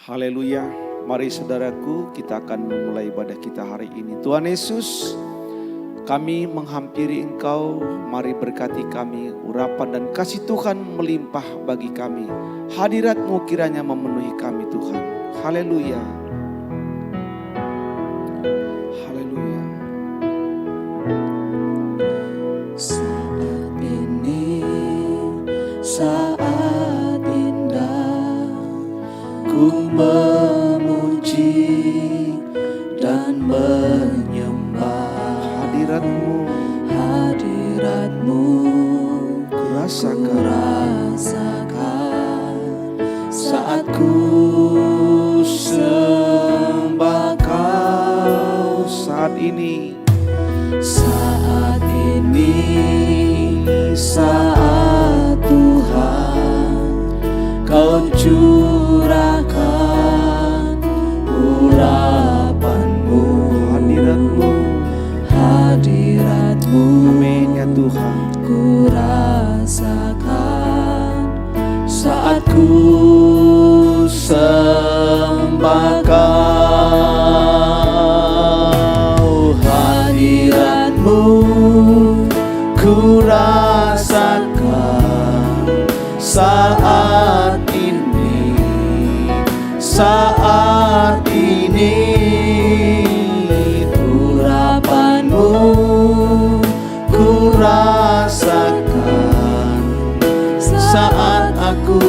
Haleluya. Mari saudaraku, kita akan memulai ibadah kita hari ini. Tuhan Yesus, kami menghampiri Engkau, mari berkati kami, urapan dan kasih Tuhan melimpah bagi kami. Hadirat-Mu kiranya memenuhi kami Tuhan. Haleluya. Haleluya. Saat ini, saat indah, ku memuji dan menyembah Hadirat-Mu, hadirat-Mu, ku rasakan. Saat ku sembah Kau. Saat ini, Saat Tuhan Kau curahkan urapan-Mu, hadirat-Mu, amin ya Tuhan. ku rasakan saat ku sembah Kau. Hadirat-Mu ku rasakan saat ini, urapan-Mu ku rasakan saat aku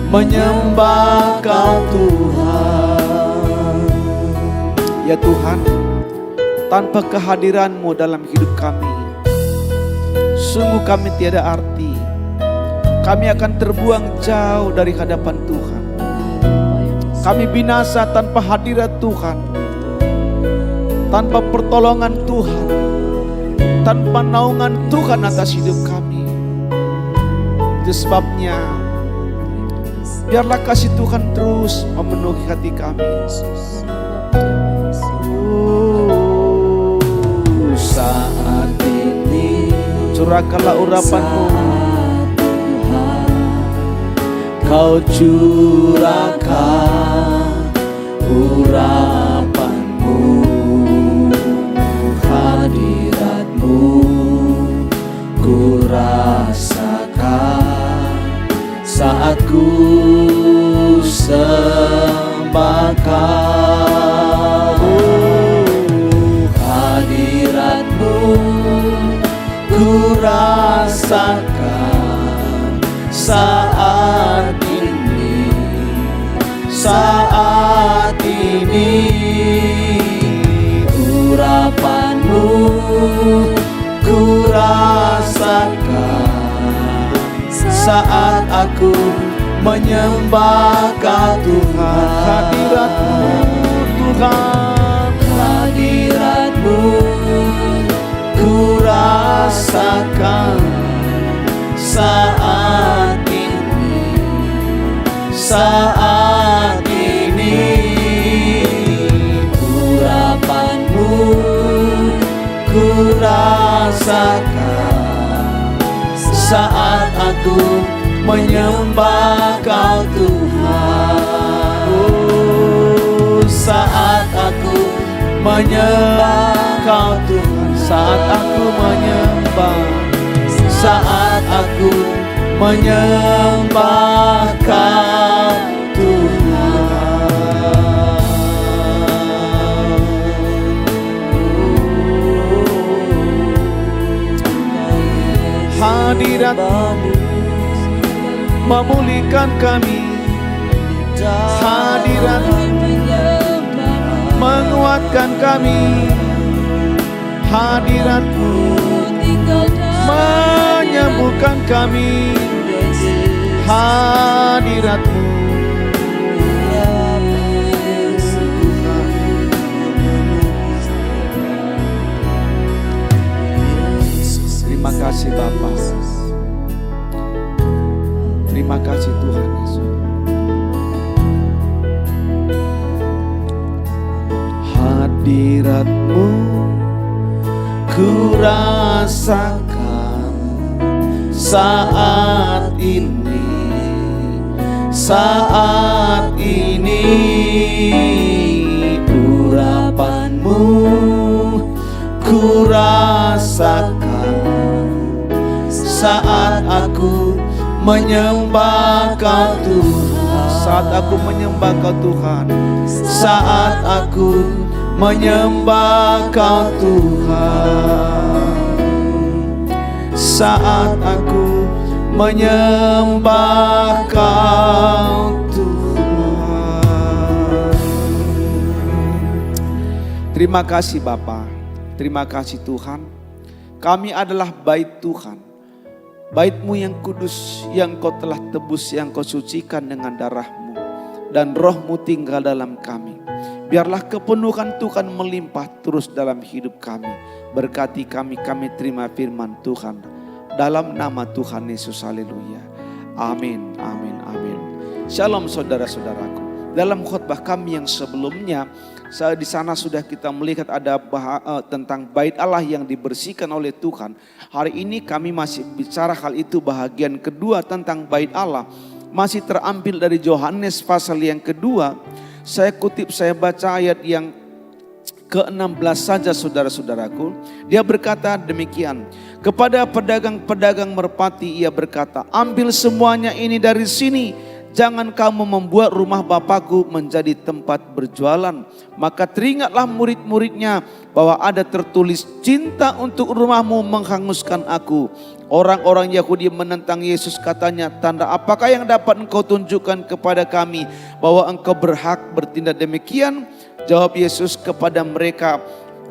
menyembah Kau Tuhan. Ya Tuhan, tanpa kehadiran-Mu dalam hidup kami, sungguh kami tiada arti. Kami akan terbuang jauh dari hadapan Tuhan. Kami binasa tanpa hadirat Tuhan, tanpa pertolongan Tuhan, tanpa naungan Tuhan atas hidup kami. Itu sebabnya, biarlah kasih Tuhan terus memenuhi hati kami. Saat ini Curahkanlah urapan-Mu, Kau curahkan urapan-Mu, hadirat-Mu ku rasakan saat ku sembah Kau. Hadirat-Mu ku rasakan saat ini, urapan-Mu ku rasakan saat aku menyembah Kau Tuhan. hadirat-Mu Tuhan. Hadirat-Mu ku rasakan saat ini, urapan-Mu ku rasakan saat aku menyembah Kau Tuhan. Saat aku menyembah Kau Tuhan, saat aku menyembah Kau Tuhan. Hadirat-Mu memulihkan kami. Hadirat-Mu menguatkan kami. Hadirat-Mu menyembuhkan kami. Hadirat-Mu terima kasih Bapa. Terima kasih Tuhan Yesus. Hadirat-Mu ku rasakan saat ini, saat ini urapan-Mu ku rasakan saat aku menyembah Kau Tuhan. Saat aku menyembah Kau Tuhan. Saat aku menyembah Kau Tuhan. Saat aku menyembah Kau Tuhan. Terima kasih Bapa, terima kasih Tuhan. Kami adalah bait Tuhan, bait-Mu yang kudus, yang Kau telah tebus, yang Kau sucikan dengan darah-Mu, dan Roh-Mu tinggal dalam kami. Biarlah kepenuhan Tuhan melimpah terus dalam hidup kami. Berkati kami, kami terima firman Tuhan. Dalam nama Tuhan Yesus, haleluya. Amin, amin, amin. Shalom saudara-saudaraku. Dalam khotbah kami yang sebelumnya, di sana sudah kita melihat ada tentang bait Allah yang dibersihkan oleh Tuhan. Hari ini kami masih bicara hal itu, bahagian kedua tentang bait Allah. Masih terambil dari Yohanes pasal yang kedua. Saya kutip, saya baca ayat yang ke-16 saja saudara-saudaraku. Dia berkata demikian. Kepada pedagang-pedagang merpati ia berkata, ambil semuanya ini dari sini. Jangan kamu membuat rumah Bapakku menjadi tempat berjualan. Maka teringatlah murid-muridnya bahwa ada tertulis, cinta untuk rumahmu menghanguskan aku. Orang-orang Yahudi menentang Yesus, katanya, tanda apakah yang dapat engkau tunjukkan kepada kami bahwa engkau berhak bertindak demikian? Jawab Yesus kepada mereka,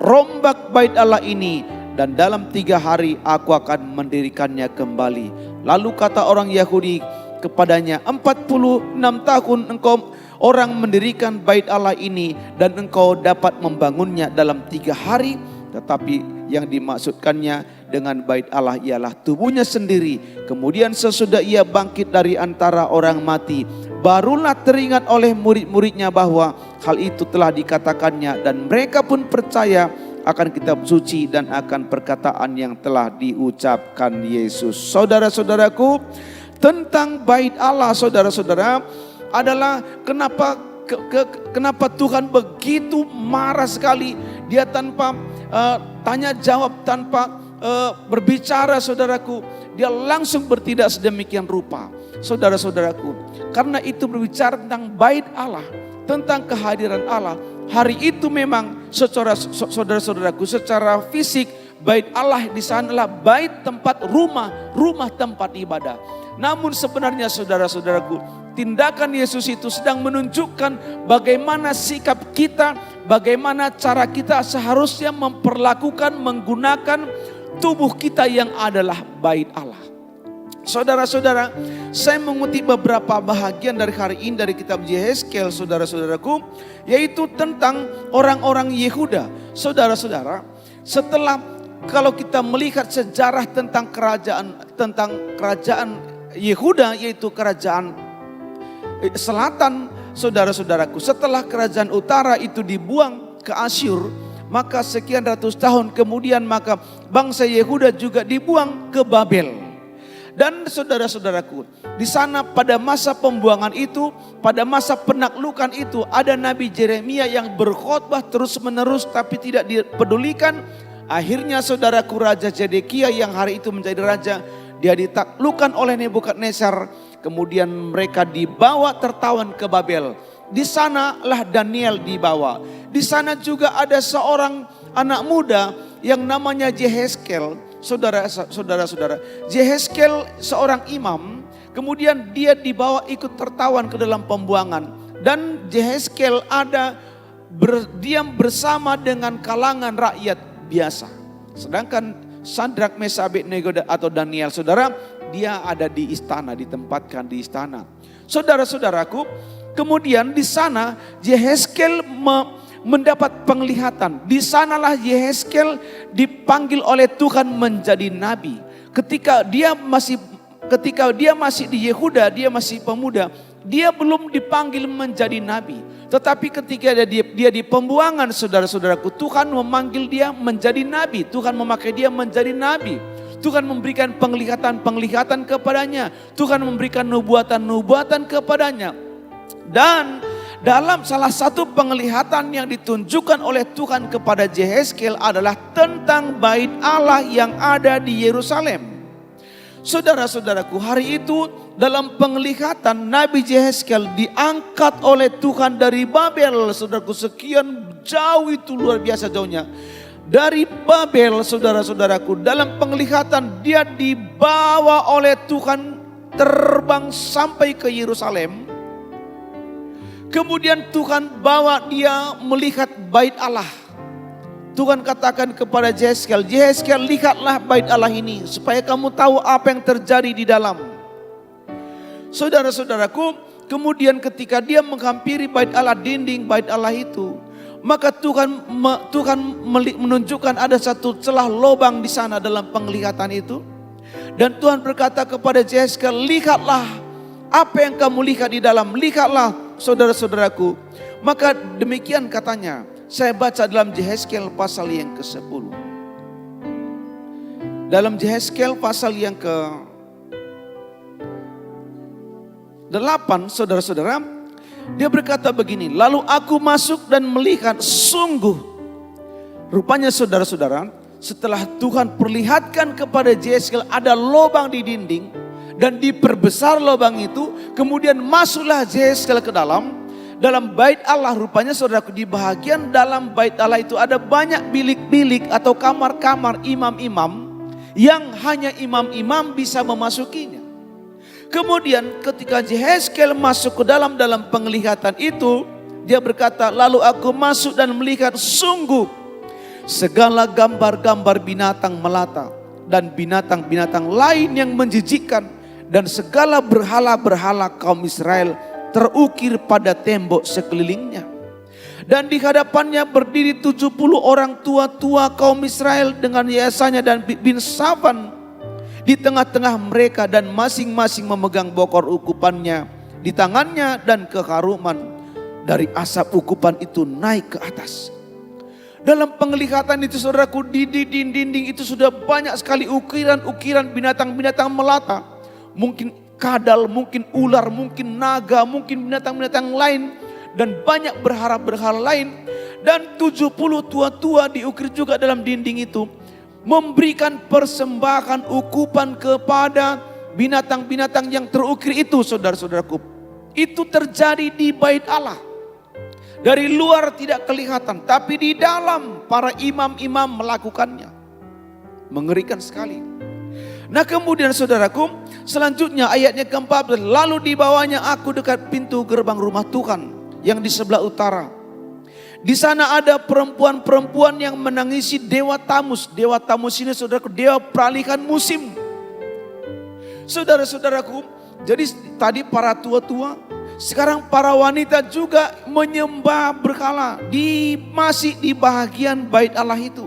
rombak bait Allah ini dan dalam 3 hari aku akan mendirikannya kembali. Lalu kata orang Yahudi kepadanya, 46 tahun engkau orang mendirikan bait Allah ini dan engkau dapat membangunnya dalam 3 hari. Tetapi yang dimaksudkannya dengan bait Allah ialah tubuhnya sendiri. Kemudian sesudah ia bangkit dari antara orang mati, barulah teringat oleh murid-muridnya bahwa hal itu telah dikatakannya, dan mereka pun percaya akan kitab suci dan akan perkataan yang telah diucapkan Yesus. Saudara-saudaraku, tentang bait Allah, saudara-saudara, adalah kenapa Tuhan begitu marah sekali. Dia tanpa tanya jawab, tanpa berbicara, saudaraku, dia langsung bertindak sedemikian rupa. Saudara-saudaraku, karena itu berbicara tentang bait Allah, tentang kehadiran Allah. Hari itu memang saudara-saudaraku, secara fisik bait Allah di sana adalah bait tempat rumah tempat ibadah. Namun sebenarnya saudara-saudaraku, tindakan Yesus itu sedang menunjukkan bagaimana sikap kita, bagaimana cara kita seharusnya memperlakukan, menggunakan tubuh kita yang adalah bait Allah. Saudara-saudara, saya mengutip beberapa bahagian dari hari ini dari kitab Yehezkel, saudara-saudaraku, yaitu tentang orang-orang Yehuda. Saudara-saudara, setelah kalau kita melihat sejarah tentang kerajaan Yehuda, yaitu kerajaan selatan, saudara-saudaraku, setelah kerajaan utara itu dibuang ke Asyur, maka sekian ratus tahun kemudian maka bangsa Yehuda juga dibuang ke Babel. Dan saudara-saudaraku, di sana pada masa pembuangan itu, pada masa penaklukan itu, ada Nabi Yeremia yang berkhotbah terus-menerus tapi tidak dipedulikan. Akhirnya saudaraku, Raja Zedekia yang hari itu menjadi raja, dia ditaklukkan oleh Nebukadnezar. Kemudian mereka dibawa tertawan ke Babel. Di sanalah Daniel dibawa. Di sana juga ada seorang anak muda yang namanya Yehezkel. Saudara-saudara, Yehezkel seorang imam, kemudian dia dibawa ikut tertawan ke dalam pembuangan. Dan Yehezkel ada berdiam bersama dengan kalangan rakyat biasa. Sedangkan Sadrak, Mesak, Abednego atau Daniel, saudara, dia ada di istana, ditempatkan di istana. Saudara-saudaraku, kemudian di sana Yehezkel mendapat penglihatan. Di sanalah Yehezkel dipanggil oleh Tuhan menjadi nabi. Ketika dia masih di Yehuda, dia masih pemuda, dia belum dipanggil menjadi nabi. Tetapi ketika dia di pembuangan, saudara-saudaraku, Tuhan memanggil dia menjadi nabi. Tuhan memakai dia menjadi nabi. Tuhan memberikan penglihatan kepadanya. Tuhan memberikan nubuatan kepadanya. Dan dalam salah satu penglihatan yang ditunjukkan oleh Tuhan kepada Yehezkiel adalah tentang bait Allah yang ada di Yerusalem. Saudara-saudaraku, hari itu dalam penglihatan Nabi Yehezkiel diangkat oleh Tuhan dari Babel. Saudaraku, sekian jauh, itu luar biasa jauhnya. Dari Babel, saudara-saudaraku, dalam penglihatan dia dibawa oleh Tuhan terbang sampai ke Yerusalem. Kemudian Tuhan bawa dia melihat bait Allah. Tuhan katakan kepada Yehezkiel, Yehezkiel, lihatlah bait Allah ini supaya kamu tahu apa yang terjadi di dalam. Saudara-saudaraku, kemudian ketika dia menghampiri bait Allah, dinding bait Allah itu, maka Tuhan menunjukkan ada satu celah lubang di sana dalam penglihatan itu. Dan Tuhan berkata kepada Yehezkiel, lihatlah apa yang kamu lihat di dalam, lihatlah saudara-saudaraku. Maka demikian katanya, saya baca dalam Yehezkiel pasal yang ke-10. Dalam Yehezkiel pasal yang ke-8, saudara-saudara, dia berkata begini, lalu aku masuk dan melihat, sungguh. Rupanya saudara-saudara, setelah Tuhan perlihatkan kepada Yehezkiel ada lubang di dinding, dan diperbesar lubang itu, kemudian masuklah Yehezkiel ke dalam bait Allah. Rupanya saudaraku, di bahagian dalam bait Allah itu ada banyak bilik-bilik atau kamar-kamar imam-imam yang hanya imam-imam bisa memasukinya. Kemudian ketika Yehezkiel masuk ke dalam penglihatan itu, dia berkata, lalu aku masuk dan melihat, sungguh segala gambar-gambar binatang melata dan binatang-binatang lain yang menjijikkan dan segala berhala-berhala kaum Israel terukir pada tembok sekelilingnya. Dan di hadapannya berdiri 70 orang tua-tua kaum Israel dengan Yesaya dan bin Safan di tengah-tengah mereka, dan masing-masing memegang bokor ukupannya di tangannya, dan keharuman dari asap ukupan itu naik ke atas. Dalam penglihatan itu saudaraku, di dinding itu sudah banyak sekali ukiran-ukiran binatang-binatang melata. Mungkin kadal, mungkin ular, mungkin naga, mungkin binatang-binatang lain, dan banyak berhala-berhala lain. Dan 70 tua-tua diukir juga dalam dinding itu, memberikan persembahan ukupan kepada binatang-binatang yang terukir itu, saudara-saudaraku. Itu terjadi di bait Allah. Dari luar tidak kelihatan, tapi di dalam para imam-imam melakukannya. Mengerikan sekali. Nah kemudian saudaraku, selanjutnya ayatnya ke-14, lalu dibawanya aku dekat pintu gerbang rumah Tuhan yang di sebelah utara. Di sana ada perempuan-perempuan yang menangisi Dewa Tamus. Dewa Tamus ini saudaraku, dewa peralihan musim. Saudara-saudaraku, jadi tadi para tua-tua, sekarang para wanita juga menyembah berhala masih di bahagian bait Allah itu.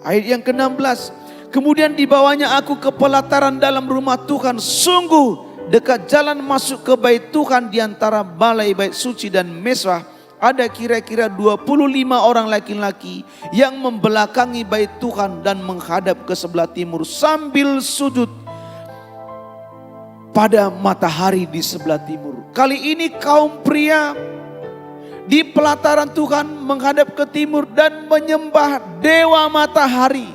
Ayat yang ke-16, kemudian dibawanya aku ke pelataran dalam rumah Tuhan, sungguh dekat jalan masuk ke bait Tuhan di antara balai bait suci dan mesbah ada kira-kira 25 orang laki-laki yang membelakangi bait Tuhan dan menghadap ke sebelah timur sambil sujud pada matahari di sebelah timur. Kali ini kaum pria di pelataran Tuhan menghadap ke timur dan menyembah dewa matahari.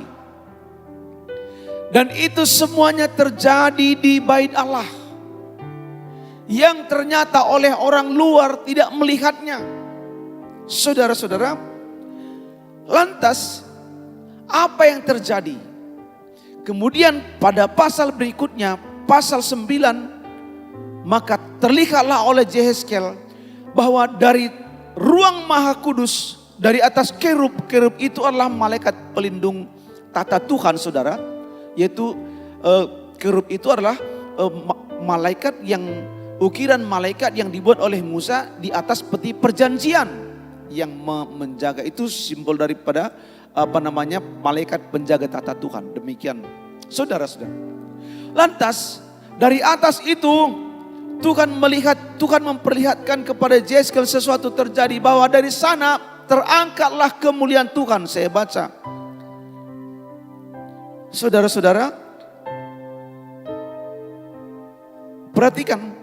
Dan itu semuanya terjadi di bait Allah, yang ternyata oleh orang luar tidak melihatnya. Saudara-saudara, lantas apa yang terjadi? Kemudian pada pasal berikutnya, pasal 9, maka terlihatlah oleh Yehezkiel bahwa dari ruang maha kudus, dari atas kerub itu adalah malaikat pelindung tata Tuhan, saudara. Yaitu kerub itu adalah malaikat yang, ukiran malaikat yang dibuat oleh Musa di atas peti perjanjian, yang menjaga, itu simbol daripada malaikat penjaga tata Tuhan. Demikian saudara-saudara. Lantas dari atas itu Tuhan memperlihatkan kepada Yehezkiel sesuatu terjadi, bahwa dari sana terangkatlah kemuliaan Tuhan. Saya baca, saudara-saudara, perhatikan.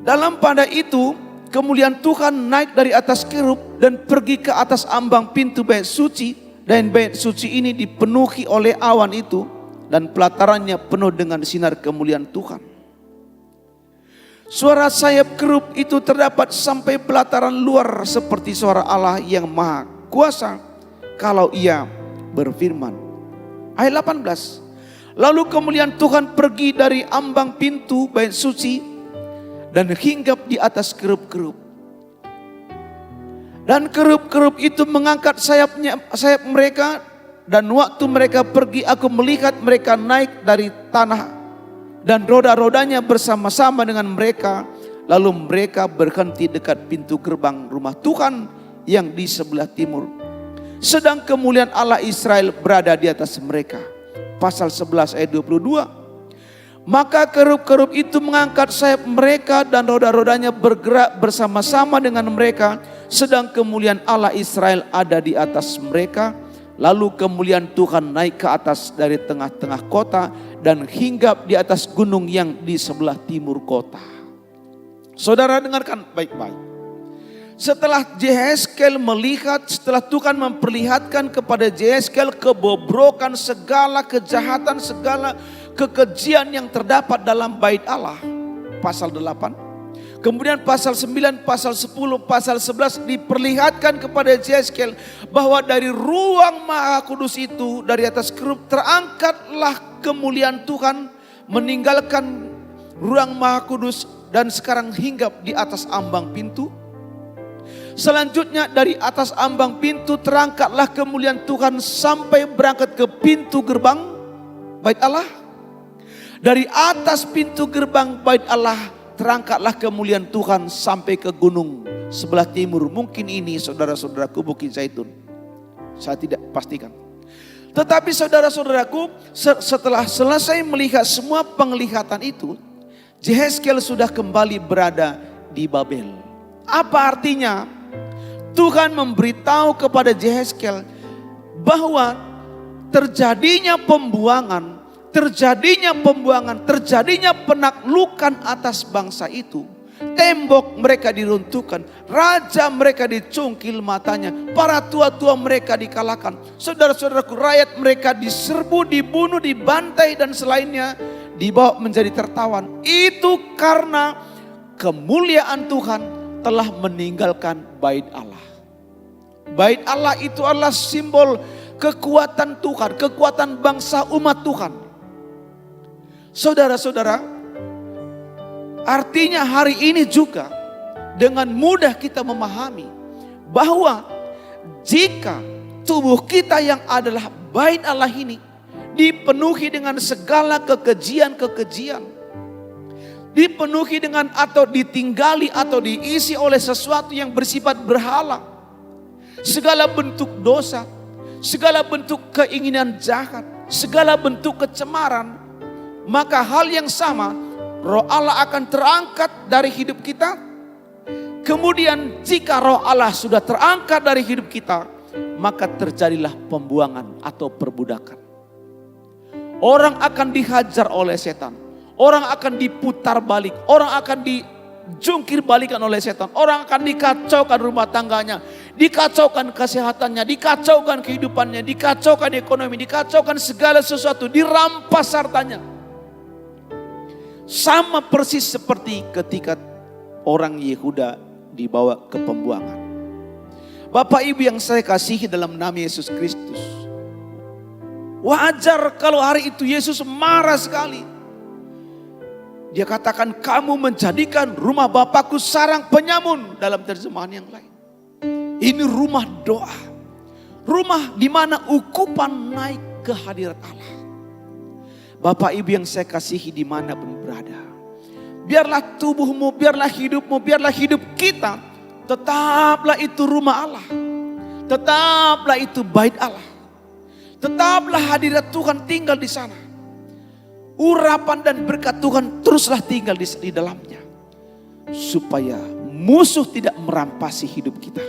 Dalam pada itu kemuliaan Tuhan naik dari atas kerub dan pergi ke atas ambang pintu bait suci, dan bait suci ini dipenuhi oleh awan itu dan pelatarannya penuh dengan sinar kemuliaan Tuhan. Suara sayap kerub itu terdapat sampai pelataran luar seperti suara Allah yang maha kuasa kalau ia berfirman. Ayat 18. Lalu kemuliaan Tuhan pergi dari ambang pintu bait suci dan hinggap di atas kerub-kerub. Dan kerub-kerub itu mengangkat sayap mereka, dan waktu mereka pergi aku melihat mereka naik dari tanah dan roda-rodanya bersama-sama dengan mereka. Lalu mereka berhenti dekat pintu gerbang rumah Tuhan yang di sebelah timur. Sedang kemuliaan Allah Israel berada di atas mereka. Pasal 11 ayat 22. Maka kerub-kerub itu mengangkat sayap mereka dan roda-rodanya bergerak bersama-sama dengan mereka. Sedang kemuliaan Allah Israel ada di atas mereka. Lalu kemuliaan Tuhan naik ke atas dari tengah-tengah kota dan hinggap di atas gunung yang di sebelah timur kota. Saudara dengarkan baik-baik. Setelah Yehezkel melihat, setelah Tuhan memperlihatkan kepada Yehezkel kebobrokan segala kejahatan, segala kekejian yang terdapat dalam bait Allah. Pasal 8. Kemudian pasal 9, pasal 10, pasal 11 diperlihatkan kepada Yehezkel bahwa dari ruang maha kudus itu, dari atas kerub terangkatlah kemuliaan Tuhan meninggalkan ruang maha kudus dan sekarang hinggap di atas ambang pintu. Selanjutnya dari atas ambang pintu terangkatlah kemuliaan Tuhan sampai berangkat ke pintu gerbang bait Allah. Dari atas pintu gerbang bait Allah terangkatlah kemuliaan Tuhan sampai ke gunung sebelah timur. Mungkin ini saudara-saudaraku Bukit Zaitun. Saya tidak pastikan. Tetapi saudara-saudaraku, setelah selesai melihat semua penglihatan itu, Yehezkel sudah kembali berada di Babel. Apa artinya? Tuhan memberitahu kepada Yehezkel bahwa terjadinya pembuangan, terjadinya penaklukan atas bangsa itu. Tembok mereka diruntuhkan, raja mereka dicungkil matanya, para tua-tua mereka dikalahkan, saudara-saudaraku, rakyat mereka diserbu, dibunuh, dibantai dan selainnya, dibawa menjadi tertawan. Itu karena kemuliaan Tuhan telah meninggalkan bait Allah. Bait Allah itu adalah simbol kekuatan Tuhan, kekuatan bangsa umat Tuhan. Saudara-saudara, artinya hari ini juga dengan mudah kita memahami bahwa jika tubuh kita yang adalah bait Allah ini dipenuhi dengan segala kekejian-kekejian, dipenuhi dengan atau ditinggali atau diisi oleh sesuatu yang bersifat berhala, segala bentuk dosa, segala bentuk keinginan jahat, segala bentuk kecemaran, maka hal yang sama Roh Allah akan terangkat dari hidup kita. Kemudian jika Roh Allah sudah terangkat dari hidup kita, maka terjadilah pembuangan atau perbudakan. Orang akan dihajar oleh setan, orang akan diputar balik, orang akan dijungkir balikan oleh setan, orang akan dikacaukan rumah tangganya, dikacaukan kesehatannya, dikacaukan kehidupannya, dikacaukan ekonomi, dikacaukan segala sesuatu, dirampas hartanya. Sama persis seperti ketika orang Yehuda dibawa ke pembuangan. Bapak Ibu yang saya kasihi dalam nama Yesus Kristus, wajar kalau hari itu Yesus marah sekali. Dia katakan, kamu menjadikan rumah Bapakku sarang penyamun, dalam terjemahan yang lain. Ini rumah doa, rumah di mana ukupan naik ke hadirat Allah. Bapak Ibu yang saya kasihi dimanapun berada, biarlah tubuhmu, biarlah hidupmu, biarlah hidup kita, tetaplah itu rumah Allah, tetaplah itu bait Allah, tetaplah hadirat Tuhan tinggal di sana. Urapan dan berkat Tuhan teruslah tinggal di dalamnya, supaya musuh tidak merampasi hidup kita,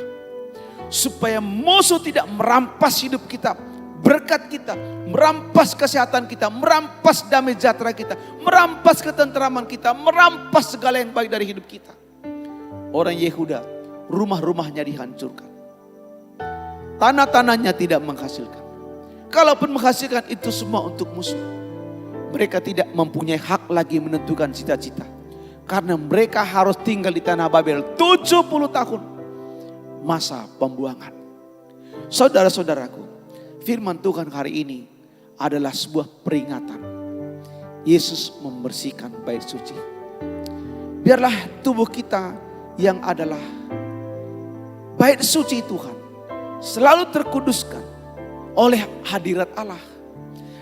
supaya musuh tidak merampas hidup kita, berkat kita, merampas kesehatan kita, merampas damai sejahtera kita, merampas ketentraman kita, merampas segala yang baik dari hidup kita. Orang Yehuda, rumah-rumahnya dihancurkan. Tanah-tanahnya tidak menghasilkan. Kalaupun menghasilkan, itu semua untuk musuh. Mereka tidak mempunyai hak lagi menentukan cita-cita. Karena mereka harus tinggal di tanah Babel 70 tahun. Masa pembuangan. Saudara-saudaraku, firman Tuhan hari ini adalah sebuah peringatan. Yesus membersihkan bait suci. Biarlah tubuh kita yang adalah bait suci Tuhan selalu terkuduskan oleh hadirat Allah.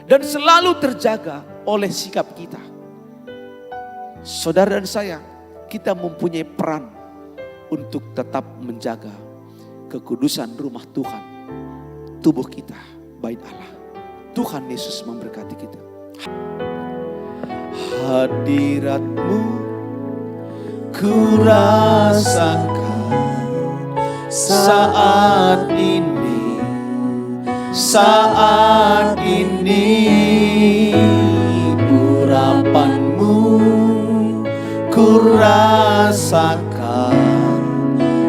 Dan selalu terjaga oleh sikap kita. Saudara dan saya, kita mempunyai peran untuk tetap menjaga kekudusan rumah Tuhan, tubuh kita, bait Allah. Tuhan Yesus memberkati kita. Hadirat-Mu ku rasakan saat ini, saat ini. Urapan-Mu ku rasakan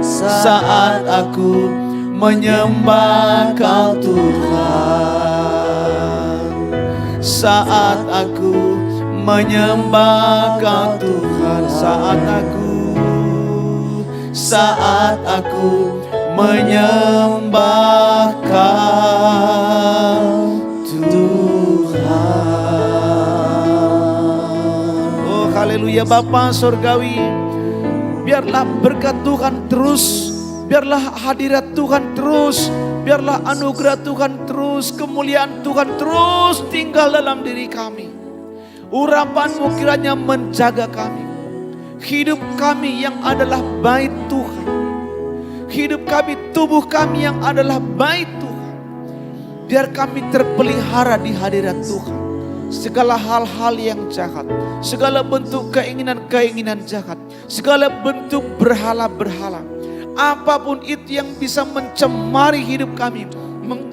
saat aku menyembah Kau Tuhan. Saat aku menyembah Kau Tuhan. Saat aku menyembah Kau Tuhan. Oh haleluya Bapa Surgawi. Biarlah berkat Tuhan terus, biarlah hadirat Tuhan terus, biarlah anugerah Tuhan terus, kemuliaan Tuhan terus tinggal dalam diri kami. Urapan-Mu kiranya menjaga kami. Hidup kami yang adalah bait Tuhan. Hidup kami, tubuh kami yang adalah bait Tuhan. Biar kami terpelihara di hadirat Tuhan. Segala hal-hal yang jahat, segala bentuk keinginan-keinginan jahat, segala bentuk berhala-berhala, apapun itu yang bisa mencemari hidup kami,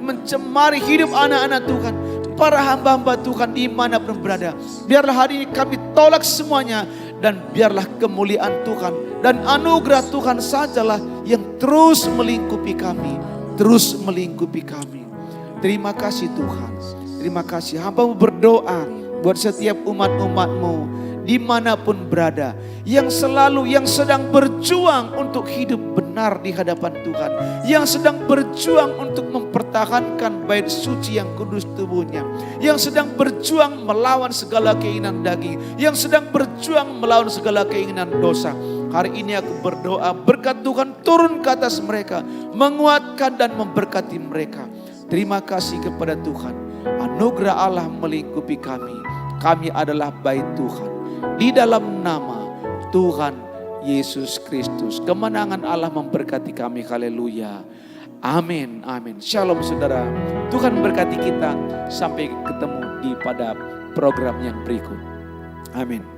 mencemari hidup anak-anak Tuhan, para hamba-hamba Tuhan dimanapun berada. Biarlah hari ini kami tolak semuanya. Dan biarlah kemuliaan Tuhan dan anugerah Tuhan sajalah yang terus melingkupi kami. Terus melingkupi kami. Terima kasih Tuhan. Terima kasih. Hamba-Mu berdoa buat setiap umat-umat-Mu dimanapun berada, yang sedang berjuang untuk hidup benar di hadapan Tuhan, yang sedang berjuang untuk mempertahankan bait suci yang kudus tubuhnya, yang sedang berjuang melawan segala keinginan daging, yang sedang berjuang melawan segala keinginan dosa. Hari ini aku berdoa berkat Tuhan turun ke atas mereka, menguatkan dan memberkati mereka. Terima kasih kepada Tuhan. Anugerah Allah melingkupi kami. Kami adalah bait Tuhan. Di dalam nama Tuhan Yesus Kristus, kemenangan Allah memberkati kami. Haleluya. Amin. Amin. Shalom saudara. Tuhan berkati kita. Sampai ketemu pada program yang berikut. Amin.